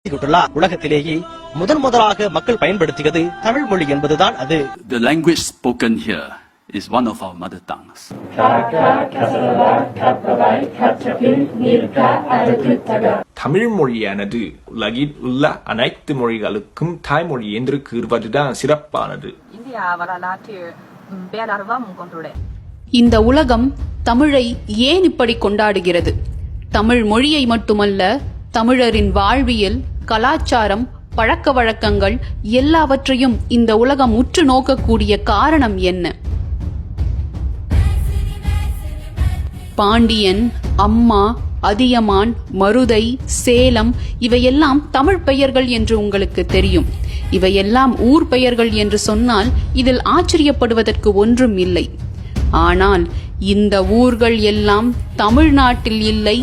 உலகத்திலேயே முதலாக மக்கள் பயன்படுத்தியது தமிழ் மொழி என்பதுதான் அது. The language spoken here is one of our mother tongues. Tamil மொழியானது உலகில் உள்ள அனைத்து மொழிகளுக்கும் தாய்மொழி என்று கூறுவதுதான் சிறப்பானது. இந்த உலகம் தமிழை ஏன் இப்படி கொண்டாடுகிறது? தமிழ் மொழியை மட்டுமல்ல, தமிழரின் வாழ்வியல், கலாச்சாரம், பழக்க வழக்கங்கள் எல்லாவற்றையும் இந்த உலகம் உற்று நோக்கக்கூடிய காரணம் என்ன? பாண்டியன், அம்மா, அதியமான், மருதை, சேலம் இவையெல்லாம் தமிழ் பெயர்கள் என்று உங்களுக்கு தெரியும். இவையெல்லாம் ஊர் பெயர்கள் என்று சொன்னால் இதில் ஆச்சரியப்படுவதற்கு ஒன்றும் இல்லை. ஆனால் இந்த ஊர்கள் எல்லாம் தமிழ்நாட்டில் இல்லை,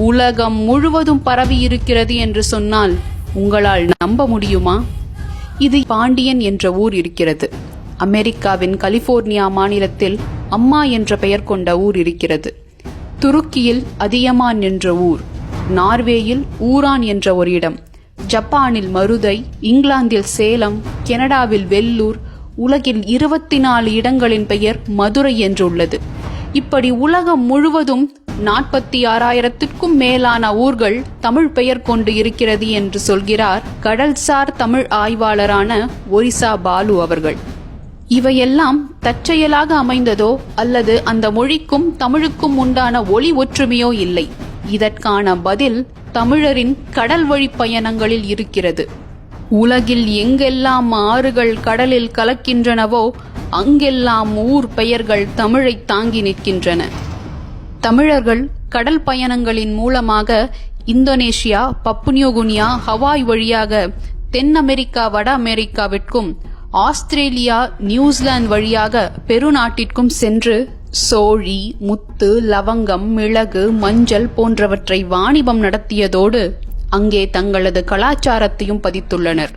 உலகம் முழுவதும் பரவி இருக்கிறது என்று சொன்னால் உங்களால் நம்ப முடியுமா? இது பாண்டியன் என்ற ஊர் இருக்கிறது. அமெரிக்காவின் கலிபோர்னியா மாநிலத்தில் அம்மா என்ற பெயர் கொண்ட ஊர் இருக்கிறது. துருக்கியில் அதியமான் என்ற ஊர், நார்வேயில் ஊரான் என்ற ஒரு இடம், ஜப்பானில் மருதை, இங்கிலாந்தில் சேலம், கனடாவில் வெல்லூர், உலகில் 24 இடங்களின் பெயர் மதுரை என்றுள்ளது. இப்படி உலகம் முழுவதும் 46,000க்கும் மேலான ஊர்கள் தமிழ் பெயர் கொண்டு இருக்கிறது என்று சொல்கிறார் கடல்சார் தமிழ் ஆய்வாளரான ஒரிசா பாலு அவர்கள். இவையெல்லாம் தற்செயலாக அமைந்ததோ அல்லது அந்த மொழிக்கும் தமிழுக்கும் உண்டான ஒளி ஒற்றுமையோ இல்லை. இதற்கான பதில் தமிழரின் கடல் வழி பயணங்களில் இருக்கிறது. உலகில் எங்கெல்லாம் ஆறுகள் கடலில் கலக்கின்றனவோ அங்கெல்லாம் ஊர் பெயர்கள் தமிழை தாங்கி நிற்கின்றன. தமிழர்கள் கடல் பயணங்களின் மூலமாக இந்தோனேஷியா, பப்புனியூகினியா, ஹவாய் வழியாக தென் அமெரிக்கா, வட அமெரிக்காவிற்கும், ஆஸ்திரேலியா, நியூசிலாந்து வழியாக பெருநாட்டிற்கும் சென்று சோழி, முத்து, லவங்கம், மிளகு, மஞ்சள் போன்றவற்றை வாணிபம் நடத்தியதோடு அங்கே தங்களது கலாச்சாரத்தையும் பதித்துள்ளனர்.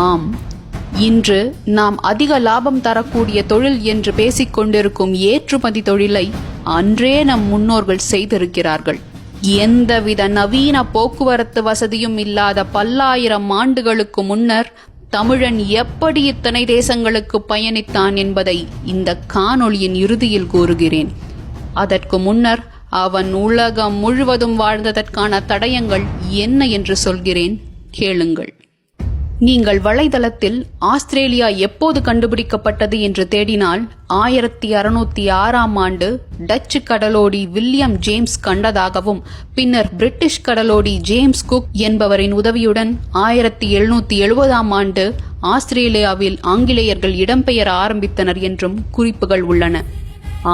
ஆம், இன்று நாம் அதிக லாபம் தரக்கூடிய தொழில் என்று பேசிக் கொண்டிருக்கும் ஏற்றுமதி தொழிலை அன்றே நம் முன்னோர்கள் செய்திருக்கிறார்கள். எந்தவித நவீன போக்குவரத்து வசதியும் இல்லாத பல்லாயிரம் ஆண்டுகளுக்கு முன்னர் தமிழன் எப்படி இத்தனை தேசங்களுக்கு பயணித்தான் என்பதை இந்த காணொளியின் இறுதியில் கூறுகிறேன். அதற்கு முன்னர் அவன் உலகம் முழுவதும் வாழ்ந்ததற்கான தடயங்கள் என்ன என்று சொல்கிறேன், கேளுங்கள். நீங்கள் வலைதளத்தில் ஆஸ்திரேலியா எப்போது கண்டுபிடிக்கப்பட்டது என்று தேடினால் 1606ஆம் ஆண்டு டச்சு கடலோடி வில்லியம் ஜேம்ஸ் கண்டதாகவும், பின்னர் பிரிட்டிஷ் கடலோடி ஜேம்ஸ் குக் என்பவரின் உதவியுடன் 1770ஆம் ஆண்டு ஆஸ்திரேலியாவில் ஆங்கிலேயர்கள் இடம்பெயர ஆரம்பித்தனர் என்றும் குறிப்புகள் உள்ளன.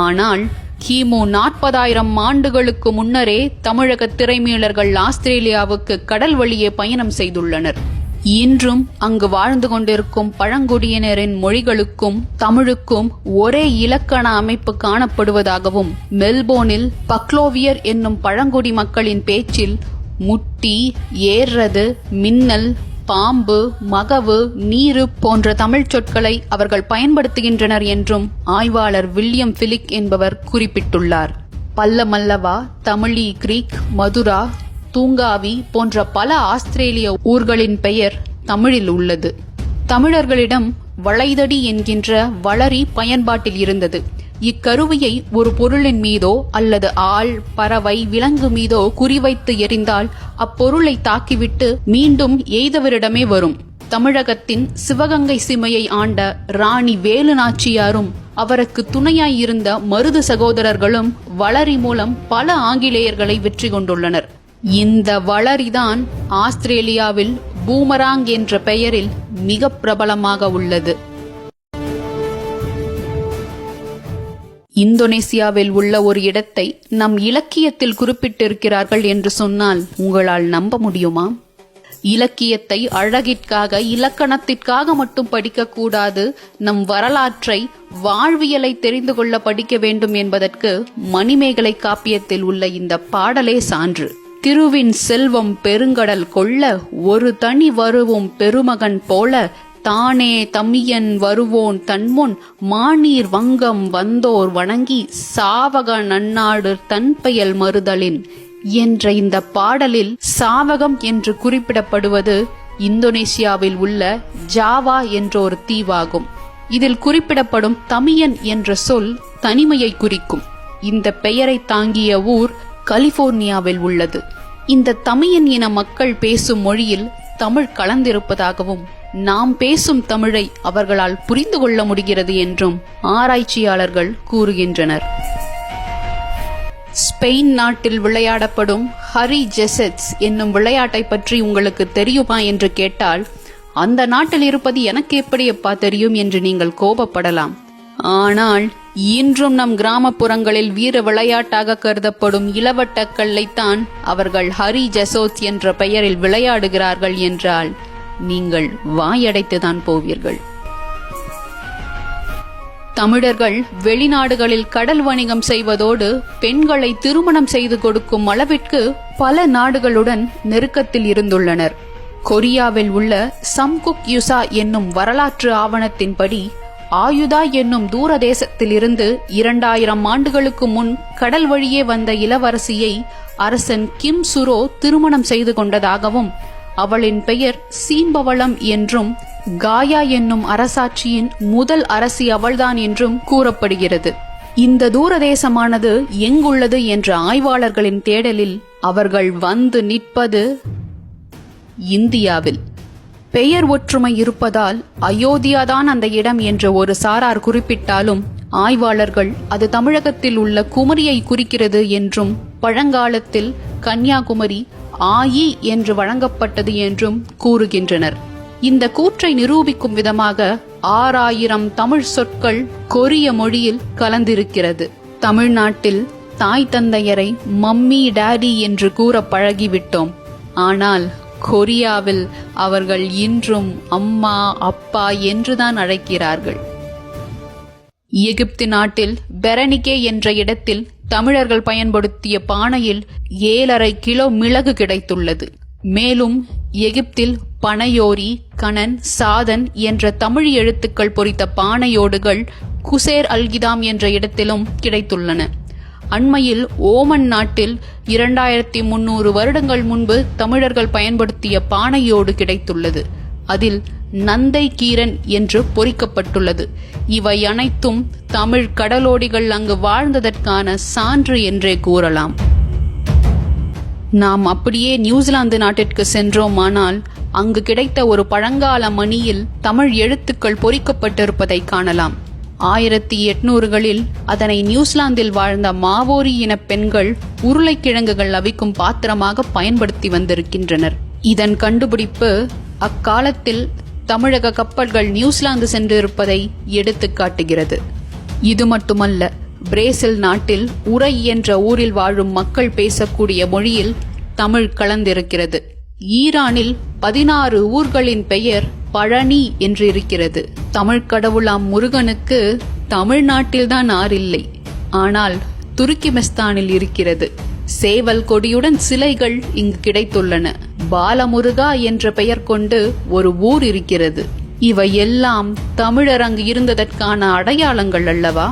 ஆனால் கிமு 40,000 ஆண்டுகளுக்கு முன்னரே தமிழக திரைமீளர்கள் ஆஸ்திரேலியாவுக்கு கடல் வழியே பயணம் செய்துள்ளனர். இன்றும் அங்கு வாழ்ந்து கொண்டிருக்கும் பழங்குடியினரின் மொழிகளுக்கும் தமிழுக்கும் ஒரே இலக்கண அமைப்பு காணப்படுவதாகவும், மெல்போர்னில் பக்லோவியர் என்னும் பழங்குடி மக்களின் பேச்சில் முட்டி, ஏறது, மின்னல், பாம்பு, மகவு, நீரு போன்ற தமிழ் சொற்களை அவர்கள் பயன்படுத்துகின்றனர் என்றும் ஆய்வாளர் வில்லியம் பிலிக் என்பவர் குறிப்பிட்டுள்ளார். பல்லமல்லவா, தமிழி கிரீக், மதுரா, தூங்காவி போன்ற பல ஆஸ்திரேலிய ஊர்களின் பெயர் தமிழில் உள்ளது. தமிழர்களிடம் வளைதடி என்கின்ற வளரி பயன்பாட்டில் இருந்தது. இக்கருவியை ஒரு பொருளின் மீதோ அல்லது ஆள், பறவை, விலங்கு மீதோ குறிவைத்து எறிந்தால் அப்பொருளை தாக்கிவிட்டு மீண்டும் எய்தவரிடமே வரும். தமிழகத்தின் சிவகங்கை சீமையை ஆண்ட ராணி வேலு நாச்சியாரும் அவருக்கு துணையாய் இருந்த மருது சகோதரர்களும் வளரி மூலம் பல ஆங்கிலேயர்களை வெற்றி கொண்டுள்ளனர். இந்த வளரிதான் ஆஸ்திரேலியாவில் பூமராங் என்ற பெயரில் மிக பிரபலமாக உள்ளது. இந்தோனேசியாவில் உள்ள ஒரு இடத்தை நம் இலக்கியத்தில் குறிப்பிட்டிருக்கிறார்கள் என்று சொன்னால் உங்களால் நம்ப முடியுமா? இலக்கியத்தை அழகிற்காக, இலக்கணத்திற்காக மட்டும் படிக்கக்கூடாது, நம் வரலாற்றை, வாழ்வியலை தெரிந்து கொள்ள படிக்க வேண்டும் என்பதற்கு மணிமேகலை காப்பியத்தில் உள்ள இந்த பாடலே சான்று. திருவின் செல்வம் பெருங்கடல் கொள்ள ஒரு தனி வருவும் பெருமகன் போல தானே தமியன் வருவோன் தன்முன் மாநீர் வங்கம் வந்தோர் வணங்கி சாவக நன்னாடு தன்பெயல் மறுதலின் என்ற இந்த பாடலில் சாவகம் என்று குறிப்பிடப்படுவது இந்தோனேசியாவில் உள்ள ஜாவா என்ற ஒரு தீவாகும். இதில் குறிப்பிடப்படும் தமியன் என்ற சொல் தனிமையை குறிக்கும். இந்த பெயரை தாங்கிய ஊர் கலிபோர்னியாவில் உள்ளது. இந்த தமியன் இன மக்கள் பேசும் மொழியில் தமிழ் கலந்திருப்பதாகவும் நாம் பேசும் தமிழை அவர்களால் புரிந்து கொள்ள முடிகிறது என்றும் ஆராய்ச்சியாளர்கள் கூறுகின்றனர். ஸ்பெயின் நாட்டில் விளையாடப்படும் ஹரி ஜெசெட்ஸ் என்னும் விளையாட்டை பற்றி உங்களுக்கு தெரியுமா என்று கேட்டால், அந்த நாட்டில் இருப்பது எனக்கு எப்படியப்பா தெரியும் என்று நீங்கள் கோபப்படலாம். ஆனால் இன்றும் நம் கிராமப்புறங்களில் வீர விளையாட்டாக கருதப்படும் இளவட்டக்கல்லைத்தான் அவர்கள் ஹரி ஜெசோத் என்ற பெயரில் விளையாடுகிறார்கள் என்றால் நீங்கள் வாயடைத்துதான் போவீர்கள். தமிழர்கள் வெளிநாடுகளில் கடல் வணிகம் செய்வதோடு பெண்களை திருமணம் செய்து கொடுக்கும் அளவிற்கு பல நாடுகளுடன் நெருக்கத்தில் இருந்துள்ளனர். கொரியாவில் உள்ள சம்குக் யுசா என்னும் வரலாற்று ஆவணத்தின்படி ஆயுதா என்னும் தூர தேசத்தில் இருந்து 2000 ஆண்டுகளுக்கு முன் கடல் வழியே வந்த இளவரசியை அரசன் கிம் சுரோ திருமணம் செய்து கொண்டதாகவும், அவளின் பெயர் சீம்பவளம் என்றும், காயா என்னும் அரசாட்சியின் முதல் அரசி அவள்தான் என்றும் கூறப்படுகிறது. இந்த தூரதேசமானது எங்குள்ளது என்ற ஆய்வாளர்களின் தேடலில் அவர்கள் வந்து நிற்பது இந்தியாவில். பெயர் ஒற்றுமை இருப்பதால் அயோத்தியாதான் அந்த இடம் என்று ஒரு சாரார் குறிப்பிட்டாலும், ஆய்வாளர்கள் அது தமிழகத்தில் உள்ள குமரியை குறிக்கிறது என்றும், பழங்காலத்தில் கன்னியாகுமரி ஆயி என்று வழங்கப்பட்டது என்றும் கூறுகின்றனர். இந்த கூற்றை நிரூபிக்கும் விதமாக 6000 தமிழ் சொற்கள் கொரிய மொழியில் கலந்திருக்கிறது. தமிழ்நாட்டில் தாய் தந்தையரை மம்மி டாடி என்று கூற பழகிவிட்டோம். ஆனால் கொரியாவில் அவர்கள் இன்றும் அம்மா அப்பா என்றுதான் அழைக்கிறார்கள். எகிப்து நாட்டில் பெரனிகே என்ற இடத்தில் தமிழர்கள் பயன்படுத்திய பானையில் 7.5 கிலோ மிளகு கிடைத்துள்ளது. மேலும் எகிப்தில் பனையோரி, கணன், சாதன் என்ற தமிழ் எழுத்துக்கள் பொறித்த பானையோடுகள் குசேர் அல்கிதாம் என்ற இடத்திலும் கிடைத்துள்ளன. அண்மையில் ஓமன் நாட்டில் 2300 வருடங்கள் முன்பு தமிழர்கள் பயன்படுத்திய பானையோடு கிடைத்துள்ளது. அதில் நந்தை கீரன் என்று பொறிக்கப்பட்டுள்ளது. இவை அனைத்தும் தமிழ் கடலோடிகள் அங்கு வாழ்ந்ததற்கான சான்று என்றே கூறலாம். நாம் அப்படியே நியூசிலாந்து நாட்டிற்கு சென்றோமானால் அங்கு கிடைத்த ஒரு பழங்கால மணியில் தமிழ் எழுத்துக்கள் பொறிக்கப்பட்டிருப்பதை காணலாம். 1800களில் அதனை நியூசிலாந்தில் வாழ்ந்த மாவோரி இன பெண்கள் உருளைக்கிழங்குகள் அவிக்கும் பாத்திரமாக பயன்படுத்தி வந்திருக்கின்றனர். இதன் கண்டுபிடிப்பு அக்காலத்தில் தமிழக கப்பல்கள் நியூசிலாந்து சென்றிருப்பதை எடுத்து காட்டுகிறது. இது மட்டுமல்ல, பிரேசில் நாட்டில் உரை என்ற ஊரில் வாழும் மக்கள் பேசக்கூடிய மொழியில் தமிழ் கலந்திருக்கிறது. ஈரானில் 16 ஊர்களின் பெயர் பழனி என்று இருக்கிறது. தமிழ் கடவுளாம் முருகனுக்கு தமிழ்நாட்டில்தான் ஆறில்லை, ஆனால் துருக்கிமெஸ்தானில் இருக்கிறது. சேவல் கொடியுடன் சிலைகள் இங்கு கிடைத்துள்ளன. பாலமுருகா என்ற பெயர் கொண்டு ஒரு ஊர் இருக்கிறது. இவையெல்லாம் தமிழர் அங்கு இருந்ததற்கான அடையாளங்கள் அல்லவா?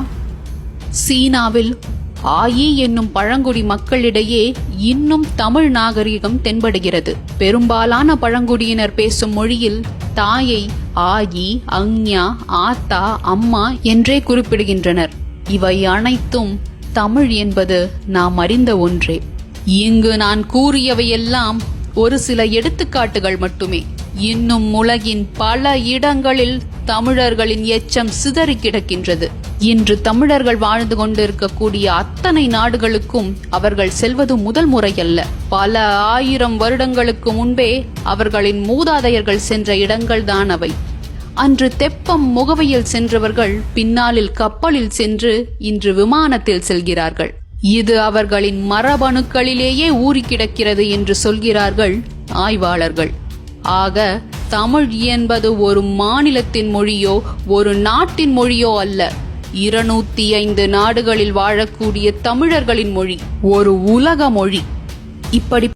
சீனாவில் ஆயி என்னும் பழங்குடி மக்களிடையே இன்னும் தமிழ் நாகரிகம் தென்படுகிறது. பெரும்பாலான பழங்குடியினர் பேசும் மொழியில் தாயை ஆயி, அஞ்ஞா, ஆத்தா, அம்மா என்றே குறிப்பிடுகின்றனர். இவை அனைத்தும் தமிழ் என்பது நாம் அறிந்த ஒன்றே. இங்கு நான் கூறியவையெல்லாம் ஒரு சில எடுத்துக்காட்டுகள் மட்டுமே. இன்னும் உலகின் பல இடங்களில் தமிழர்களின் எச்சம் சிதறி கிடக்கின்றது. இன்று தமிழர்கள் வாழ்ந்து கொண்டிருக்கக்கூடிய அத்தனை நாடுகளுக்கும் அவர்கள் செல்வது முதல் முறையல்ல. பல 1000 வருடங்களுக்கு முன்பே அவர்களின் மூதாதையர்கள் சென்ற இடங்கள் தான் அவை. அன்று தெப்பம் முகவையில் சென்றவர்கள் பின்னாளில் கப்பலில் சென்று இன்று விமானத்தில் செல்கிறார்கள். இது அவர்களின் மரபணுக்களிலேயே ஊறி கிடக்கிறது என்று சொல்கிறார்கள் ஆய்வாளர்கள். ஆக தமிழ் என்பது ஒரு மாநிலத்தின் மொழியோ ஒரு நாட்டின் மொழியோ அல்ல. 205 நாடுகளில் வாழக்கூடிய தமிழர்களின் மொழி, ஒரு உலக மொழி. இப்படி